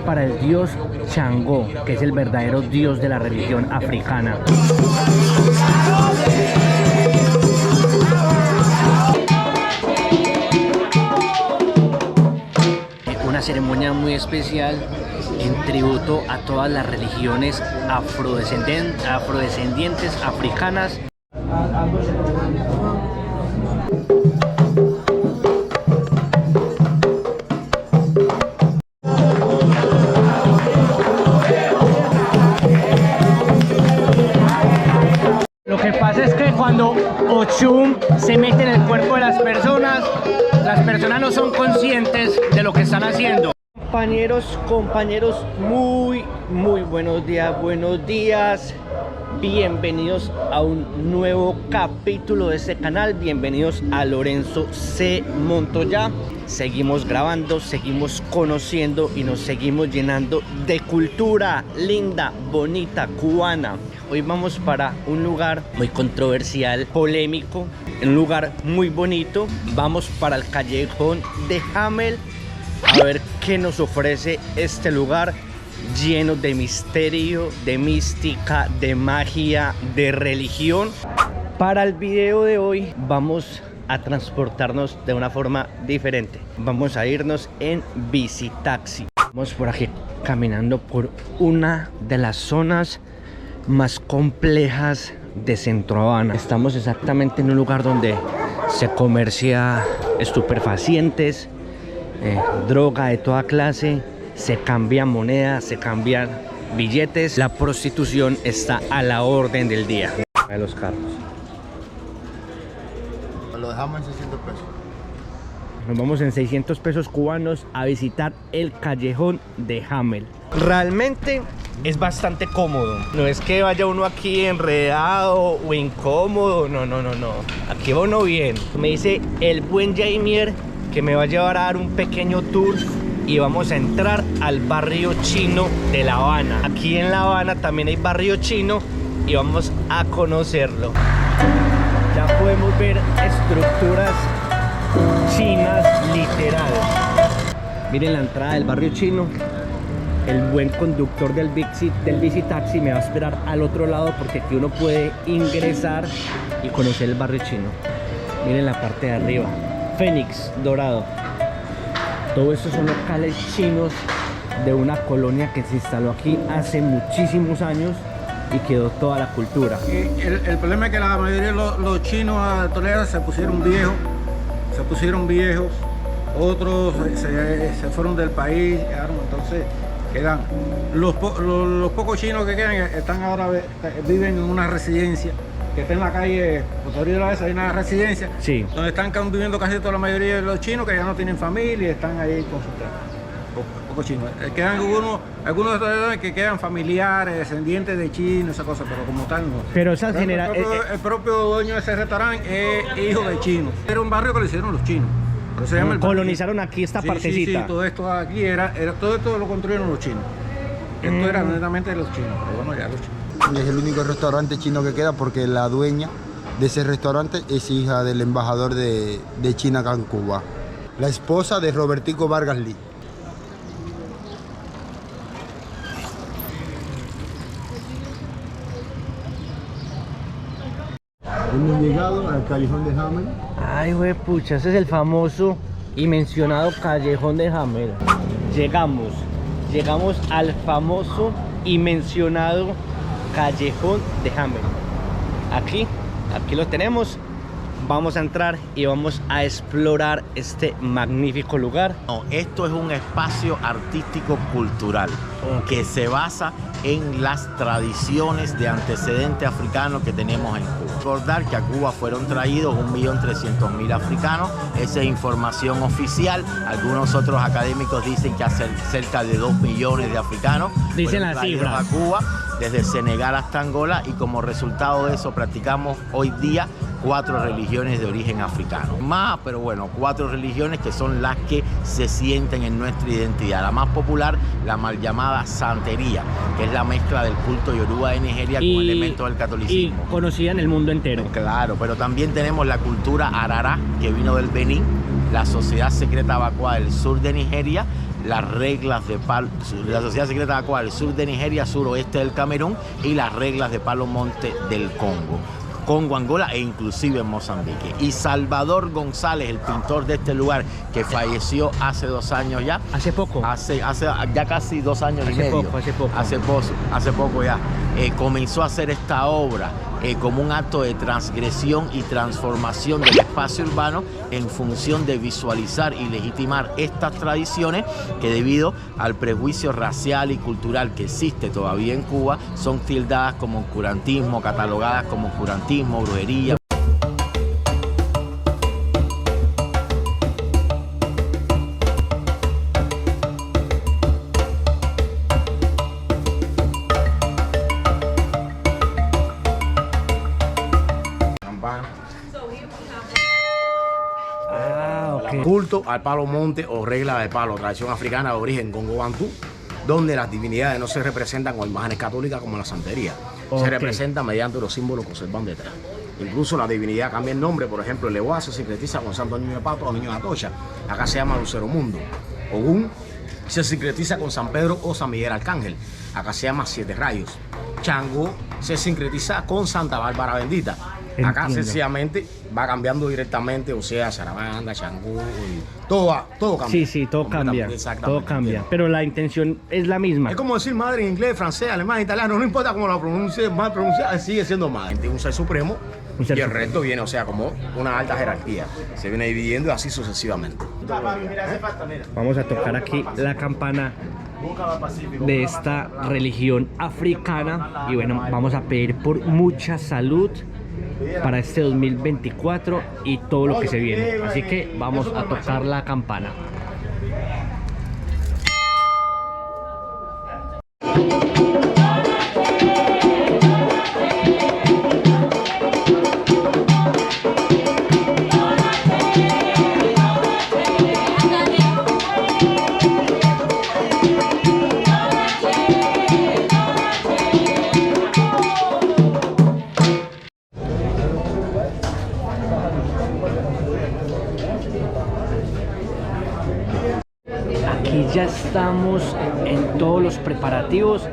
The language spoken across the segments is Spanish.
para el dios Changó, que es el verdadero dios de la religión africana. Una ceremonia muy especial en tributo a todas las religiones afrodescendientes africanas. Lo que pasa es que cuando Ochum se mete en el cuerpo de las personas no son conscientes de lo que están haciendo. Compañeros, muy buenos días. Bienvenidos a un nuevo capítulo de este canal. Bienvenidos a Lorenzo C. Montoya. Seguimos grabando, seguimos conociendo y nos seguimos llenando de cultura linda, bonita, cubana. Hoy vamos para un lugar muy controversial, polémico, un lugar muy bonito. Vamos para el callejón de Hamel a ver qué nos ofrece este lugar lleno de misterio, de mística, de magia, de religión. Para el video de hoy vamos a transportarnos de una forma diferente. Vamos a irnos en bicitaxi. Vamos por aquí caminando por una de las zonas más complejas de Centro Habana. Estamos exactamente en un lugar donde se comercia estupefacientes, droga de toda clase, se cambian monedas, se cambian billetes. La prostitución está a la orden del día. A los carros. Lo dejamos en 600 pesos. Nos vamos en 600 pesos cubanos a visitar el callejón de Hamel. Realmente es bastante cómodo. No es que vaya uno aquí enredado o incómodo. No. Aquí va uno bien. Me dice el buen Jaimier que me va a llevar a dar un pequeño tour y vamos a entrar al barrio chino de La Habana. Aquí en La Habana también hay barrio chino y vamos a conocerlo. Ya podemos ver estructuras chinas literal. Miren la entrada del barrio chino. El buen conductor del bicitaxi me va a esperar al otro lado porque aquí uno puede ingresar y conocer el barrio chino. Miren la parte de arriba. Fénix Dorado. Todo esto son locales chinos de una colonia que se instaló aquí hace muchísimos años y quedó toda la cultura. El problema es que la mayoría de los chinos a Toledo se pusieron viejos, otros se fueron del país, entonces quedan los pocos chinos que quedan están ahora viven en una residencia que está en la calle Autoridad, hay una residencia, sí, donde están viviendo casi toda la mayoría de los chinos que ya no tienen familia, están ahí con sus pocos chinos. Quedan algunos que quedan familiares, descendientes de chinos, esa cosa, pero como tal no. Pero esa genera... El propio dueño de ese restaurante es hijo de chinos. Era un barrio que lo hicieron los chinos. Pero se llama el colonizaron aquí esta partecita. Sí, todo esto aquí todo esto lo construyeron los chinos. Esto era netamente de los chinos, pero bueno, ya los chinos. Es el único restaurante chino que queda porque la dueña de ese restaurante es hija del embajador de China acá en Cuba. La esposa de Robertico Vargas Lee. Hemos llegado al callejón de Hamel. Ay, güey, pucha, ese es el famoso y mencionado callejón de Hamel. Llegamos al famoso y mencionado callejón de Hamel. Aquí lo tenemos. Vamos a entrar y vamos a explorar este magnífico lugar. No, esto es un espacio artístico cultural que se basa en las tradiciones de antecedentes africanos que tenemos en Cuba. Recordar que a Cuba fueron traídos 1.300.000 africanos, esa es información oficial. Algunos otros académicos dicen que hace cerca de 2 millones de africanos dicen las cifras a Cuba, desde Senegal hasta Angola, y como resultado de eso practicamos hoy día 4 religiones de origen africano. Pero bueno, 4 religiones que son las que se sienten en nuestra identidad. La más popular, la mal llamada santería, que es la mezcla del culto yoruba de Nigeria con elementos del catolicismo. Y conocida en el mundo entero. Claro, pero también tenemos la cultura arará, que vino del Benín, la Sociedad Secreta Bakwa del sur de Nigeria, las reglas de la Sociedad Secreta Bakwa del sur de Nigeria, suroeste del Camerún, y las reglas de Palo Monte del Congo, Angola e inclusive en Mozambique. Y Salvador González, el pintor de este lugar, que falleció hace 2 años ya. ¿Hace poco? Hace ya casi 2 años y medio. Hace poco ya. Comenzó a hacer esta obra como un acto de transgresión y transformación del espacio urbano en función de visualizar y legitimar estas tradiciones que, debido al prejuicio racial y cultural que existe todavía en Cuba, son tildadas como oscurantismo, catalogadas como oscurantismo, brujería. Culto al palo monte o regla de palo, tradición africana de origen congo-bantú, donde las divinidades no se representan con imágenes católicas como la santería. Se representa mediante los símbolos que se van detrás. Incluso la divinidad cambia el nombre. Por ejemplo, el Ewa se sincretiza con Santo Niño de Pato o Niño de Atocha. Acá se llama Lucero Mundo. Ogún se sincretiza con San Pedro o San Miguel Arcángel. Acá se llama Siete Rayos. Chango se sincretiza con Santa Bárbara Bendita. Acá sencillamente va cambiando directamente, o sea, Sarabanda, Changó, todo cambia. Sí, todo cambia. Todo cambia. Pero la intención es la misma. Es como decir madre en inglés, francés, alemán, italiano, no importa cómo la pronuncie, mal pronunciada, sigue siendo madre. Un ser supremo y el resto viene, o sea, como una alta jerarquía. Se viene dividiendo así sucesivamente. Vamos a tocar aquí la campana de esta religión africana y bueno, vamos a pedir por mucha salud para este 2024 y todo lo que se viene. Así que vamos a tocar la campana. Aquí ya estamos en todos los preparativos,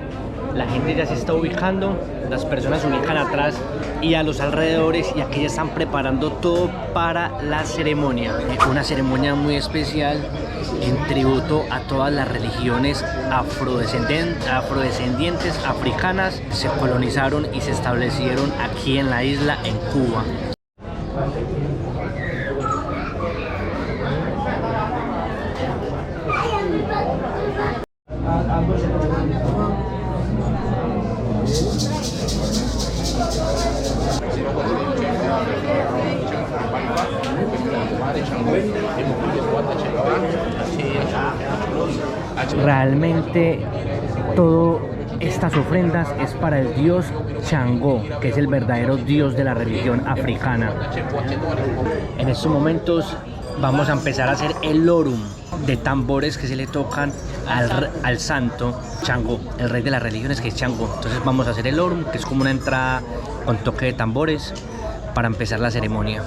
la gente ya se está ubicando, las personas se ubican atrás y a los alrededores, y aquí ya están preparando todo para la ceremonia. Una ceremonia muy especial en tributo a todas las religiones afrodescendientes africanas que se colonizaron y se establecieron aquí en la isla, en Cuba. Realmente todas estas ofrendas es para el dios Changó, que es el verdadero dios de la religión africana. En estos momentos vamos a empezar a hacer el lorum de tambores que se le tocan al santo Changó, el rey de las religiones, que es Changó. Entonces vamos a hacer el lorum, que es como una entrada con toque de tambores para empezar la ceremonia.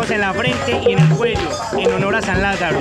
tenemos en la frente y en el cuello, en honor a San Lázaro.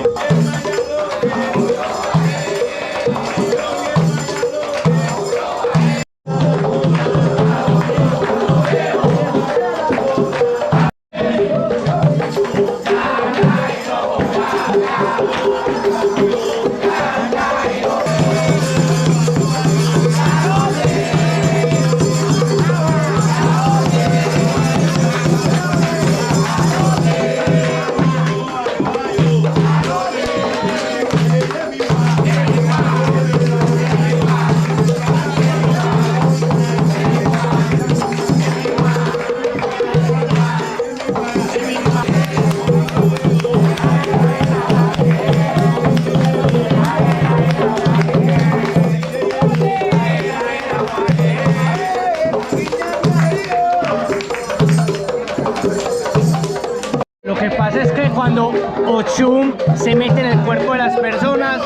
Lo que pasa es que cuando Ochum se mete en el cuerpo de las personas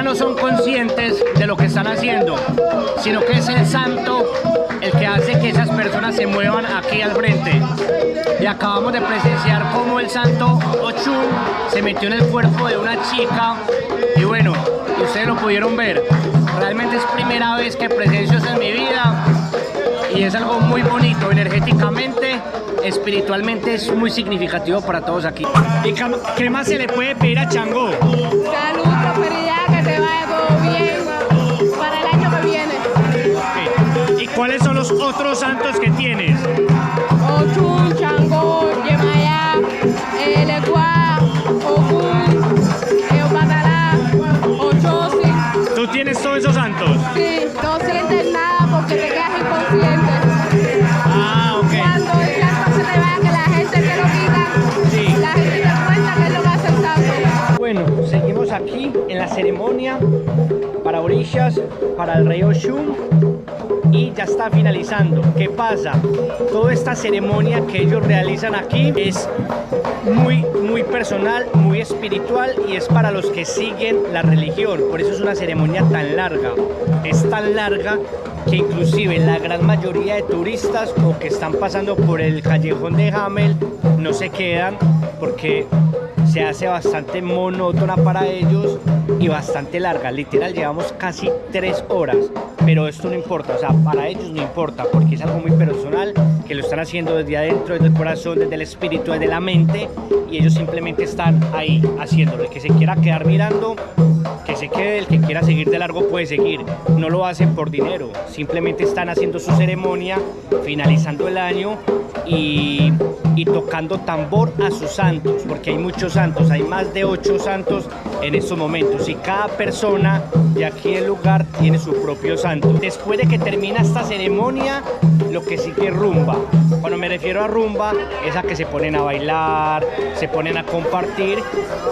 no son conscientes de lo que están haciendo, sino que es el santo el que hace que esas personas se muevan aquí al frente. Y acabamos de presenciar cómo el santo Ochum se metió en el cuerpo de una chica y bueno, ustedes lo pudieron ver. Realmente es primera vez que presencio eso en mi vida y es algo muy bonito, energéticamente, espiritualmente es muy significativo para todos aquí. ¿Y qué más se le puede pedir a Changó? Salud, prosperidad, que te vaya todo bien para el año que viene. Okay. ¿Y cuáles son los otros santos que tienes? Ochum, Changó, Yemayá, Lecuá, Ogún, Obatalá, Ochosi. ¿Tú tienes todos esos santos? Sí, no sientes nada porque te quedas inconsciente. Ah, ok. Cuando el santo se te vaya, que la gente te lo quita, Sí. la gente te cuenta que es lo que hace el santo. Bueno, seguimos aquí en la ceremonia para orillas, para el rey Ochum y ya está finalizando. ¿Qué pasa? Toda esta ceremonia que ellos realizan aquí es muy personal, muy espiritual y es para los que siguen la religión. Por eso es una ceremonia tan larga. Es tan larga que inclusive la gran mayoría de turistas o que están pasando por el callejón de Hamel no se quedan porque se hace bastante monótona para ellos y bastante larga. Literal, llevamos casi 3 horas, pero esto no importa, o sea, para ellos no importa porque es algo muy personal que lo están haciendo desde adentro, desde el corazón, desde el espíritu, desde la mente y ellos simplemente están ahí haciéndolo. El que se quiera quedar mirando, que se quede, el que quiera seguir de largo puede seguir. No lo hacen por dinero, simplemente están haciendo su ceremonia, finalizando el año y tocando tambor a sus santos, porque hay muchos santos, hay más de 8 santos en estos momentos y cada persona de aquí del lugar tiene su propio santo. Después de que termina esta ceremonia, lo que sigue es rumba. Cuando me refiero a rumba, es a que se ponen a bailar, se ponen a compartir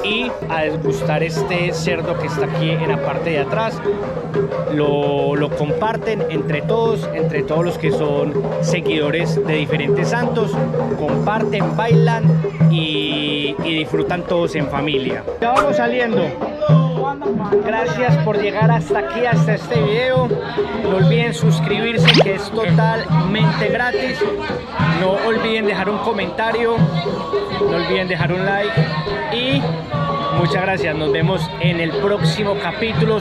y a degustar este cerdo que está aquí en la parte de atrás. Lo comparten entre todos los que son seguidores de diferentes santos, comparten, bailan y disfrutan todos en familia. Ya vamos saliendo. Gracias por llegar hasta aquí, hasta este video. No olviden suscribirse, que es totalmente gratis. No olviden dejar un comentario, no olviden dejar un like y muchas gracias. Nos vemos en el próximo capítulo.